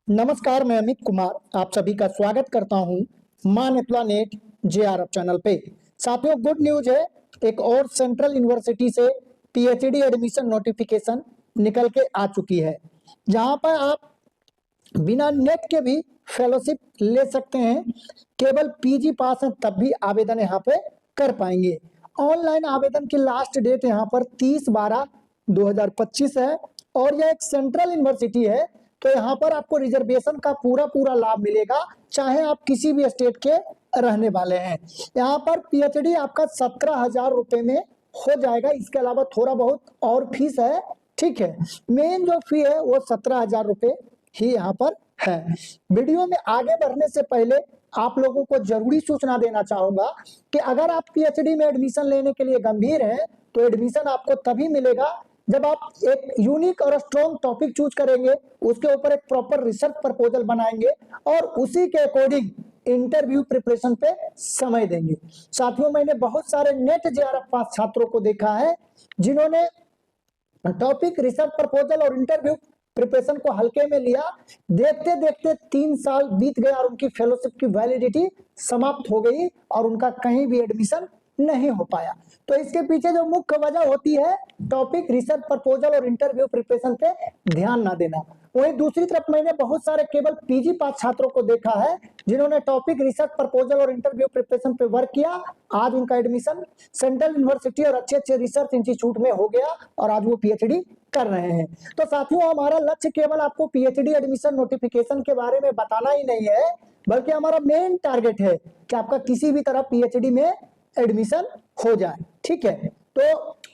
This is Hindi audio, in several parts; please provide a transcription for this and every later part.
नमस्कार, मैं अमित कुमार आप सभी का स्वागत करता हूं मान्यता नेट जेआरएफ चैनल पे। साथियों, गुड न्यूज है, एक और सेंट्रल यूनिवर्सिटी से पीएचडी एडमिशन नोटिफिकेशन निकल के आ चुकी है, जहां पर आप बिना नेट के भी फेलोशिप ले सकते हैं। केवल पीजी पास है तब भी आवेदन यहाँ पे कर पाएंगे। ऑनलाइन आवेदन की लास्ट डेट यहाँ पर 30/12/2025 है और यह एक सेंट्रल यूनिवर्सिटी है, तो यहाँ पर आपको रिजर्वेशन का पूरा लाभ मिलेगा, चाहे आप किसी भी स्टेट के रहने वाले हैं। यहाँ पर पीएचडी आपका 17,000 रुपए में हो जाएगा। इसके अलावा थोड़ा बहुत और फीस है, ठीक है। मेन जो फी है वो 17,000 रुपए ही यहाँ पर है। वीडियो में आगे बढ़ने से पहले आप लोगों को जरूरी सूचना देना चाहूंगा कि अगर आप पीएचडी में एडमिशन लेने के लिए गंभीर हैं तो एडमिशन आपको तभी मिलेगा जब आप एक यूनिक और स्ट्रॉन्ग टॉपिक चूज करेंगे, उसके ऊपर एक प्रॉपर रिसर्च प्रपोजल बनाएंगे और उसी के अकॉर्डिंग इंटरव्यू प्रिपरेशन पे समय देंगे। साथियों, मैंने बहुत सारे नेट जेआरएफ पास छात्रों को देखा है जिन्होंने टॉपिक, रिसर्च प्रपोजल और इंटरव्यू प्रिपरेशन को हल्के में लिया। देखते देखते 3 साल बीत गए और उनकी फेलोशिप की वैलिडिटी समाप्त हो गई और उनका कहीं भी एडमिशन नहीं हो पाया। तो इसके पीछे जो मुख्य वजह होती है टॉपिक, रिसर्च प्रपोजल और इंटरव्यू प्रिपरेशन पे ध्यान ना देना। वहीं दूसरी तरफ मैंने बहुत सारे केवल पीजी पास छात्रों को देखा है जिन्होंने टॉपिक, रिसर्च प्रपोजल और इंटरव्यू प्रिपरेशन पे वर्क किया। आज उनका एडमिशन सेंट्रल यूनिवर्सिटी और अच्छे रिसर्च इंस्टीट्यूट में हो गया और आज वो पीएचडी कर रहे हैं। तो साथियों, हमारा लक्ष्य केवल आपको पीएचडी एडमिशन नोटिफिकेशन के बारे में बताना ही नहीं है, बल्कि हमारा मेन टारगेट है कि आपका किसी भी तरह पीएचडी में एडमिशन हो जाए, ठीक है। तो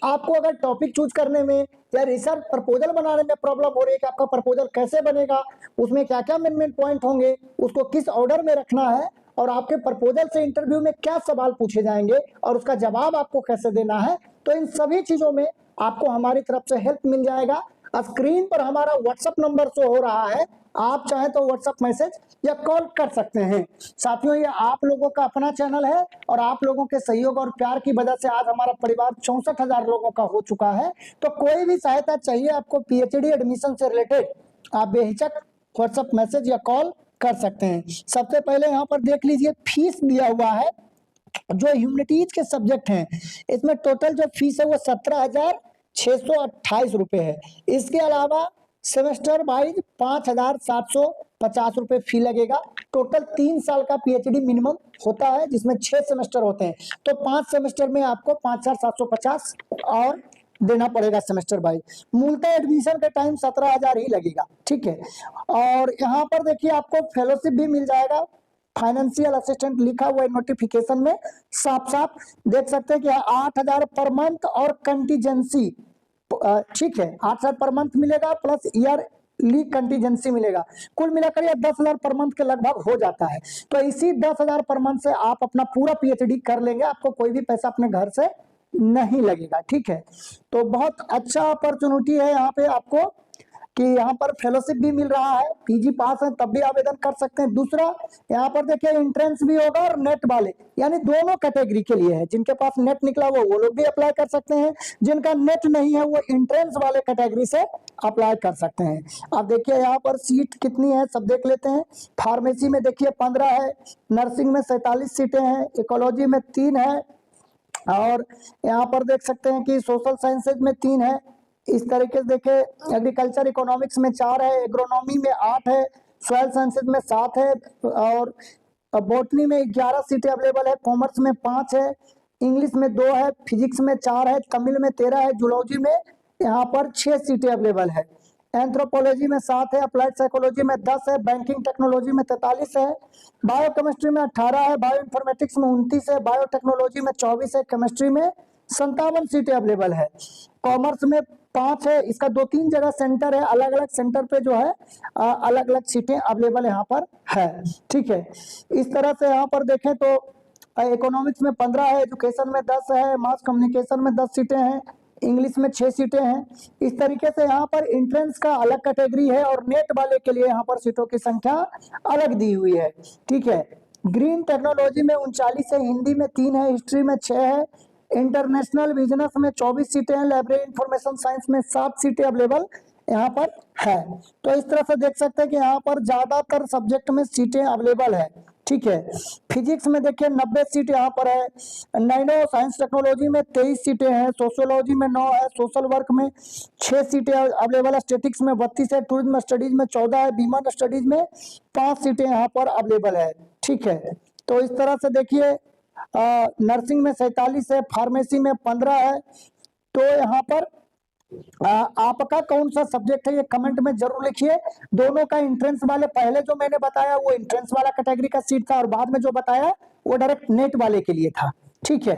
आपको अगर टॉपिक चूज करने में या रिसर्च प्रपोजल बनाने में प्रॉब्लम हो रही है कि आपका प्रपोजल कैसे बनेगा, उसमें क्या क्या मेन पॉइंट होंगे, उसको किस ऑर्डर में रखना है और आपके प्रपोजल से इंटरव्यू में क्या सवाल पूछे जाएंगे और उसका जवाब आपको कैसे देना है, तो इन सभी चीजों में आपको हमारी तरफ से हेल्प मिल जाएगा। स्क्रीन पर हमारा व्हाट्सएप नंबर शो हो रहा है, आप चाहे तो व्हाट्सएप मैसेज या कॉल कर सकते हैं। साथियों, ये आप लोगों का अपना चैनल है और आप लोगों के सहयोग और प्यार की वजह से आज हमारा परिवार 64,000 लोगों का हो चुका है। तो कोई भी सहायता चाहिए आपको पीएचडी एडमिशन से रिलेटेड, आप बेहिचक व्हाट्सएप मैसेज या कॉल कर सकते हैं। सबसे पहले यहाँ पर देख लीजिए, फीस दिया हुआ है। जो ह्यूमैनिटीज के सब्जेक्ट हैं इसमें टोटल जो फीस है वो 17,628 रुपए है। इसके अलावा सेमेस्टर वाइज 5,750 रुपए फी लगेगा। टोटल 3 साल का पीएचडी मिनिमम होता है जिसमें 6 सेमेस्टर होते हैं, तो 5 सेमेस्टर में आपको 5,750 और देना पड़ेगा सेमेस्टर वाइज। मूलतः एडमिशन के टाइम 17,000 ही लगेगा, ठीक है। और यहाँ पर देखिए आपको फेलोशिप भी मिल जाएगा। फाइनेंशियल असिस्टेंट लिखा हुआ है नोटिफिकेशन में, साफ साफ देख सकते हैं कि 8,000 पर मंथ और कंटीजेंसी, ठीक है, 8,000 पर मंथ मिलेगा प्लस ईयरली कंटीजेंसी मिलेगा। कुल मिलाकर यह 10,000 पर मंथ के लगभग हो जाता है। तो इसी 10,000 पर मंथ से आप अपना पूरा पीएचडी कर लेंगे, आपको कोई भी पैसा अपने घर से नहीं लगेगा, ठीक है। तो बहुत अच्छा अपॉर्चुनिटी है यहाँ पे आपको कि यहाँ पर फेलोशिप भी मिल रहा है, पीजी पास है तब भी आवेदन कर सकते हैं। दूसरा, यहाँ पर देखिए इंट्रेंस भी होगा और नेट वाले, यानी दोनों कैटेगरी के लिए है। जिनके पास नेट निकला वो लोग भी अप्लाई कर सकते हैं, जिनका नेट नहीं है वो इंट्रेंस वाले कैटेगरी से अप्लाई कर सकते हैं। अब देखिए यहाँ पर सीट कितनी है सब देख लेते हैं। फार्मेसी में देखिए 15 है, नर्सिंग में 47 सीटें हैं, इकोलॉजी में 3 है और यहाँ पर देख सकते हैं कि सोशल साइंसेज में 3 है। इस तरीके से देखे एग्रीकल्चर इकोनॉमिक्स में 4 है, एग्रोनॉमी में 8 है, सॉइल साइंसेज में 7 है और बॉटनी में 11 सीटें अवेलेबल है, कॉमर्स में 5 है, इंग्लिश में 2 है, फिजिक्स में 4 है, तमिल में 13 है, जूलॉजी में यहाँ पर 6 सीटें अवेलेबल है, एंथ्रोपोलॉजी में 7 है, अप्लाइड साइकोलॉजी में 10 है, बैंकिंग टेक्नोलॉजी में 43 है, बायोकेमिस्ट्री में 18 है, बायो इन्फॉर्मेटिक्स में 29 है, बायोटेक्नोलॉजी में 24 है, केमिस्ट्री में 57 सीटें अवेलेबल है, कॉमर्स में 5 है। इसका 2-3 जगह सेंटर है, अलग अलग सेंटर पे जो है अलग अलग सीटें अवेलेबल यहाँ पर है, ठीक है। इस तरह से यहाँ पर देखें तो इकोनॉमिक्स में 15 है, एजुकेशन में 10 है, मास कम्युनिकेशन में 10 सीटें हैं, इंग्लिश में 6 सीटें हैं। इस तरीके से यहाँ पर एंट्रेंस का अलग कैटेगरी है और नेट वाले के लिए यहाँ पर सीटों की संख्या अलग दी हुई है, ठीक है। ग्रीन टेक्नोलॉजी में 39 है, हिंदी में 3 है, हिस्ट्री में 6 है, इंटरनेशनल बिजनेस में 24 सीटें हैं, लाइब्रेरी इंफॉर्मेशन साइंस में 7 सीटें अवेलेबल, यहाँ पर है। तो इस तरह से देख सकते हैं कि यहाँ पर ज्यादातर सब्जेक्ट में सीटें अवेलेबल है, ठीक है। फिजिक्स में देखिए 90 सीट यहाँ पर है, नैनो साइंस टेक्नोलॉजी में 23 सीटें हैं, सोशियोलॉजी में 9 है, सोशल वर्क में 6 सीटें अवेलेबल है, स्टेटिक्स में 32 है, टूरिज्म स्टडीज में 14 है, बीमन स्टडीज में 5 सीटें यहाँ पर अवेलेबल है, ठीक है। तो इस तरह से देखिए नर्सिंग में 47 है, फार्मेसी में 15 है। तो यहाँ पर आपका कौन सा सब्जेक्ट है ये कमेंट में जरूर लिखिए। दोनों का एंट्रेंस वाले, पहले जो मैंने बताया वो एंट्रेंस वाला कैटेगरी का सीट था और बाद में जो बताया वो डायरेक्ट नेट वाले के लिए था, ठीक है।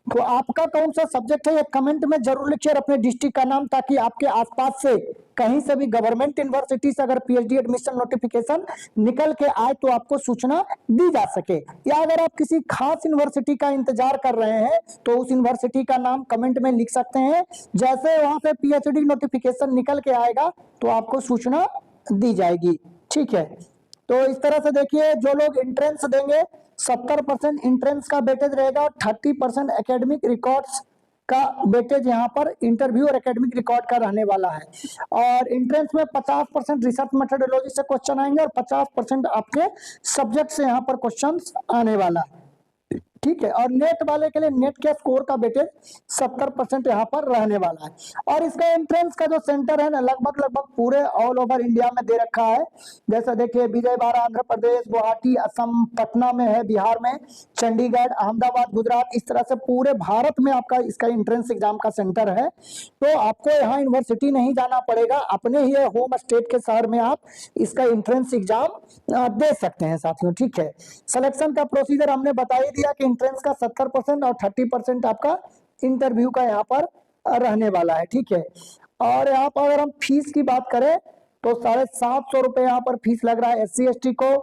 तो आपका कौन सा सब्जेक्ट है ये कमेंट में जरूर लिखिए और अपने डिस्ट्रिक्ट का नाम, ताकि आपके आसपास से कहीं से भी गवर्नमेंट यूनिवर्सिटी से अगर पीएचडी एडमिशन नोटिफिकेशन निकल के आए तो आपको सूचना दी जा सके। या अगर आप किसी खास यूनिवर्सिटी का इंतजार कर रहे हैं तो उस यूनिवर्सिटी का नाम कमेंट में लिख सकते हैं। जैसे वहां से पीएचडी नोटिफिकेशन निकल के आएगा तो आपको सूचना दी जाएगी, ठीक है। तो इस तरह से देखिए जो लोग एंट्रेंस देंगे 70% एंट्रेंस का वेटेज रहेगा, 30% एकेडमिक रिकॉर्ड्स का वेटेज यहाँ पर इंटरव्यू और एकेडमिक रिकॉर्ड का रहने वाला है। और एंट्रेंस में 50% रिसर्च मेथोडोलॉजी से क्वेश्चन आएंगे और 50% आपके सब्जेक्ट से यहाँ पर क्वेश्चन आने वाला है, ठीक है। और नेट वाले के लिए नेट के स्कोर का वेटेज 70% यहाँ पर रहने वाला है। और इसका एंट्रेंस का जो सेंटर है ना लगभग पूरे ऑल ओवर इंडिया में दे रखा है। जैसा देखिए विजयवाड़ा आंध्र प्रदेश, गुवाहाटी असम, पटना में है बिहार में, चंडीगढ़, अहमदाबाद गुजरात, इस तरह से पूरे भारत में आपका इसका एंट्रेंस एग्जाम का सेंटर है। तो आपको यहाँ यूनिवर्सिटी नहीं जाना पड़ेगा, अपने ही होम स्टेट के शहर में आप इसका एंट्रेंस एग्जाम दे सकते हैं साथियों, ठीक है। सिलेक्शन का प्रोसीजर हमने बता ही दिया कि एंट्रेंस का 70% और 30% आपका इंटरव्यू का यहाँ पर रहने वाला है, ठीक है। और यहाँ पर अगर हम फीस की बात करें तो 750 रुपए यहाँ पर फीस लग रहा है SC ST को,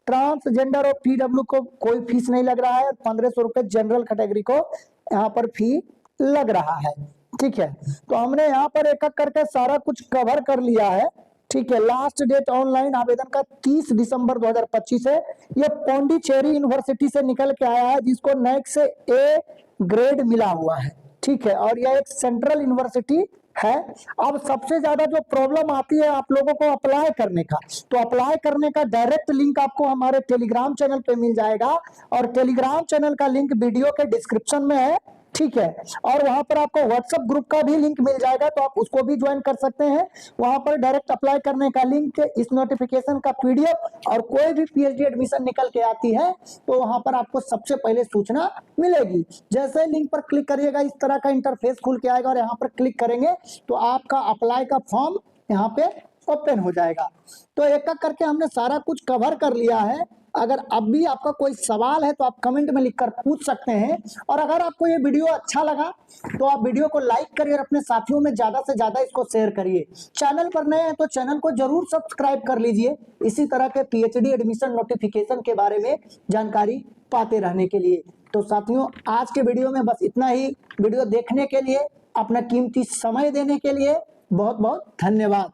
ट्रांसजेंडर और PW को कोई फीस नहीं लग रहा है, 1500 रुपए जनरल कैटेगरी को यहाँ पर फी लग रहा है, ठीक है। तो हमने यहाँ पर एक एक करके सारा कुछ कवर कर लिया है, ठीक है। लास्ट डेट ऑनलाइन आवेदन का 30 दिसंबर 2025 है। ये पौंडीचेरी यूनिवर्सिटी से निकल के आया है जिसको नैक से A ग्रेड मिला हुआ है, ठीक है। और यह एक सेंट्रल यूनिवर्सिटी है। अब सबसे ज्यादा जो प्रॉब्लम आती है आप लोगों को अप्लाई करने का, तो अप्लाई करने का डायरेक्ट लिंक आपको हमारे टेलीग्राम चैनल पे मिल जाएगा और टेलीग्राम चैनल का लिंक वीडियो के डिस्क्रिप्शन में है, ठीक है। और वहां पर आपको व्हाट्सएप ग्रुप का भी लिंक मिल जाएगा तो आप उसको भी ज्वाइन कर सकते हैं। वहां पर डायरेक्ट अप्लाई करने का लिंक, इस नोटिफिकेशन का PDF और कोई भी पीएचडी एडमिशन निकल के आती है तो वहां पर आपको सबसे पहले सूचना मिलेगी। जैसे लिंक पर क्लिक करिएगा इस तरह का इंटरफेस खुल के आएगा और यहाँ पर क्लिक करेंगे तो आपका अप्लाई का फॉर्म यहाँ पे ओपन हो जाएगा। तो एक एक करके हमने सारा कुछ कवर कर लिया है। अगर अब भी आपका कोई सवाल है तो आप कमेंट में लिखकर पूछ सकते हैं। और अगर आपको ये वीडियो अच्छा लगा तो आप वीडियो को लाइक करिए और अपने साथियों में ज्यादा से ज्यादा इसको शेयर करिए। चैनल पर नए हैं तो चैनल को जरूर सब्सक्राइब कर लीजिए इसी तरह के पीएचडी एडमिशन नोटिफिकेशन के बारे में जानकारी पाते रहने के लिए। तो साथियों आज के वीडियो में बस इतना ही। वीडियो देखने के लिए, अपना कीमती समय देने के लिए बहुत बहुत धन्यवाद।